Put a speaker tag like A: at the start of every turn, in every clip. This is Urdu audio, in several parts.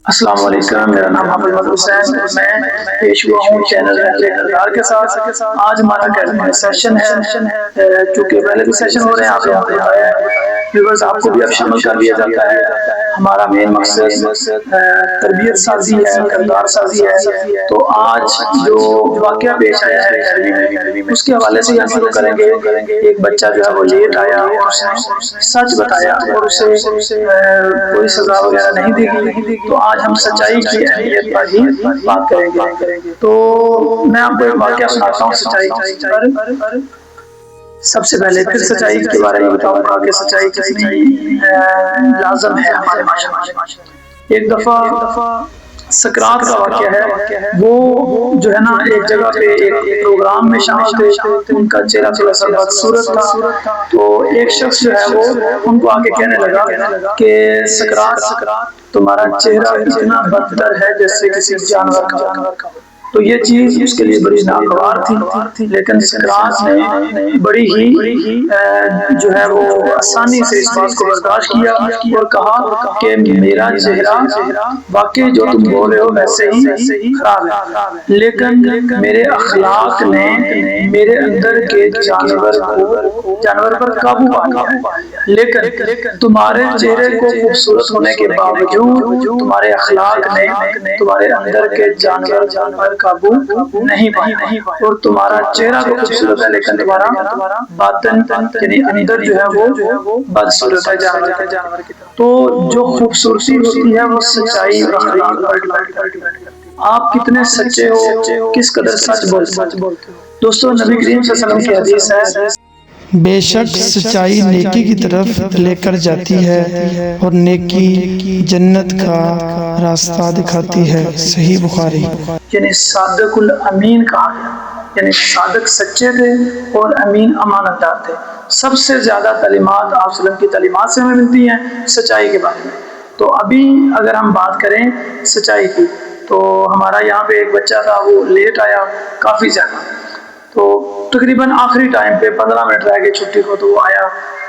A: السلام علیکم، میرا نام محمد حسین اور میں پیش ہوا ہوں چینل کردار کے ساتھ۔ آج ہمارا سیشن ہے، چونکہ پہلے بھی سیشن ہو رہے ہیں، آپ لوگوں کو بتایا ہے، ویورز آپ کو بھی اب شامل کر لیا جاتا ہے۔ ہمارا مین مقصد تربیت سازی ہے، کردار سازی ہے۔ تو آج جو واقعہ پیش آیا ہے اکیڈمی میں، اس کے حوالے سے ہم شروع کریں گے۔ ایک بچہ جو ہے وہ لیٹ آیا اور اس نے سچ بتایا اور اسے کوئی سزا وغیرہ نہیں دی گئی، تو آج ہم سچائی کی اہمیت پر ہی بات کریں گے۔ تو میں آپ کو ایک واقعہ سناتا ہوں سچائی پر۔ سب سے پہلے پھر سچائی کے بارے میں بتاؤں گا کہ سچائی کتنی لازم ہے ہمارے معاشرے میں۔ ایک دفعہ سقراط کا واقعہ ہے، وہ جو ہے نا ایک جگہ پہ ایک پروگرام میں شامل تھے، ان کا چہرہ تھوڑا سا بدصورت تھا، تو ایک شخص جو ہے وہ ان کو آگے کہنے لگا کہ سقراط تمہارا چہرہ اتنا بدتر ہے جیسے کسی جانور کا۔ تو یہ چیز اس کے لیے بڑی ناگوار تھی، لیکن سقراط نے بڑی ہی جو ہے وہ آسانی سے اس بات کو برداشت کیا اور کہا کہ میرا چہرہ واقعی جو تم بول رہے ہو ویسے ہی خراب ہے، لیکن میرے اخلاق نے میرے اندر کے جانور پر قابو پا لیا، لیکن تمہارے چہرے کو خوبصورت ہونے کے باوجود تمہارے اخلاق نے تمہارے اندر کے جانور پر قابو نہیں پایا، اور تمہارا چہرہ تو خوبصورت ہے لیکن تمہارا باطن یعنی اندر جو ہے وہ بدصورت ہے جانور کی طرح۔ تو جو خوبصورتی ہوتی ہے وہ سچائی اور اخلاق پر ڈیپینڈ کرتی ہے۔ آپ کتنے سچے ہو، کس قدر سچ بولتے ہو۔ دوستو، نبی کریم صلی اللہ علیہ وسلم کی حدیث ہے،
B: بے شک سچائی نیکی کی طرف لے کر جاتی ہے اور نیکی جنت کا راستہ دکھاتی ہے۔ صحیح بخاری۔
A: یعنی صادق الامین کہا گیا، یعنی صادق سچے تھے اور امین امانت دار تھے۔ سب سے زیادہ تعلیمات آپ صلی اللہ علیہ وسلم کی تعلیمات سے ہمیں ملتی ہیں سچائی کے بارے میں۔ تو ابھی اگر ہم بات کریں سچائی کی، تو ہمارا یہاں پہ ایک بچہ تھا، وہ لیٹ آیا کافی زیادہ، تو تقریباً آخری ٹائم پہ 15 منٹ رہ گئے چھٹی کو، تو وہ آیا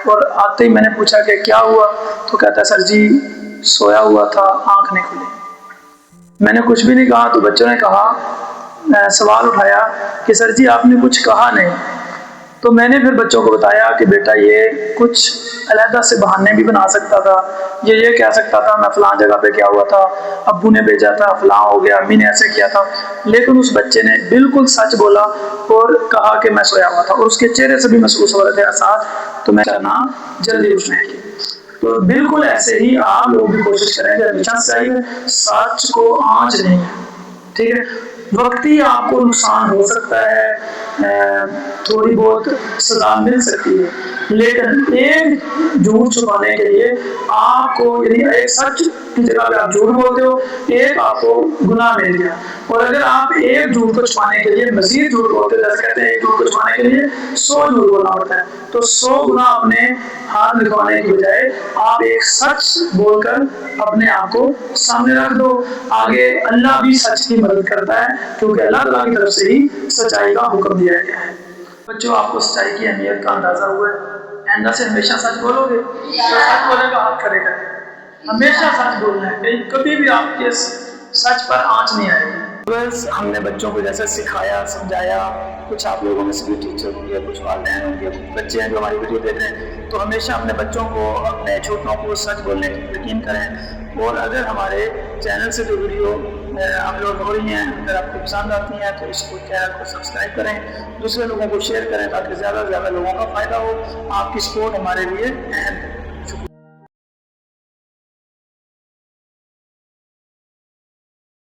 A: اور آتے ہی میں نے پوچھا کہ کیا ہوا، تو کہتا ہے سر جی سویا ہوا تھا، آنکھ نہیں کھلی۔ میں نے کچھ بھی نہیں کہا تو بچوں نے کہا، سوال اٹھایا کہ سر جی آپ نے کچھ کہا نہیں۔ تو میں نے پھر بچوں کو بتایا کہ بیٹا یہ کچھ علیحدہ سے بہانے بھی بنا سکتا تھا، یہ کہہ سکتا تھا میں فلاں جگہ پہ کیا ہوا تھا، ابو نے بھیجا تھا، فلاں ہو گیا، امی نے ایسے کیا تھا، لیکن اس بچے نے بالکل سچ بولا اور کہا کہ میں سویا ہوا تھا، اور اس کے چہرے سے بھی محسوس ہو رہے تھے احساس، تو میں کرنا جلدی اٹھنے کی۔ تو بالکل ایسے ہی آپ لوگ بھی کوشش کریں کہ ہمیشہ سچ کو آنچ نہیں ہے، ٹھیک ہے۔ وقتی آپ کو نقصان ہو سکتا ہے، تھوڑی بہت سزا مل سکتی ہے، لیکن ایک جھوٹ چھپانے کے لیے آپ کو یعنی ایک سچ کی جگہ پہ آپ جھوٹ بولتے ہو، ایک آپ کو گناہ مل گیا، اور اگر آپ ایک جھوٹ کو چھپانے کے لیے مزید جھوٹ بولتے ہیں، جیسے کہتے ہیں ایک جھوٹ کو چھپانے کے لیے 100 جھوٹ بولنا پڑتا ہے، تو 100 گنا اپنے ہاتھ لکھوانے کی بجائے آپ ایک سچ بول کر اپنے آپ کو سامنے رکھ دو۔ آگے اللہ بھی سچ کی مدد کرتا ہے، کیونکہ اللہ تعالیٰ کی طرف سے ہی سچائی کا حکم دیا گیا ہے۔ بچوں، آپ کو سچائی کی اہمیت کا اندازہ ہوا ہے؟ آئندہ سے ہمیشہ سچ بولو گے، جو سچ بولے گا ہاتھ کھڑے کرے، ہمیشہ سچ بولنا ہے، کبھی بھی آپ کے سچ پر آنچ نہیں آئے گی۔ بس ہم نے بچوں کو جیسے سکھایا سمجھایا، کچھ آپ لوگوں میں سے بھی ٹیچر ہوں گے، کچھ والدین ہوں گے، بچے ہیں جو ہماری ویڈیو دیکھ رہے ہیں، تو ہمیشہ اپنے بچوں کو اپنے چھوٹوں کو سچ بولنے کی یقین کریں، اور اگر ہمارے چینل سے جو ویڈیو اپلوڈ ہو رہی ہیں اگر آپ کو پسند آتی ہیں تو اس کو چینل کو سبسکرائب کریں، دوسرے لوگوں کو شیئر کریں تاکہ زیادہ سے زیادہ لوگوں کا فائدہ ہو۔ آپ کی سپورٹ ہمارے لیے اہم ہے۔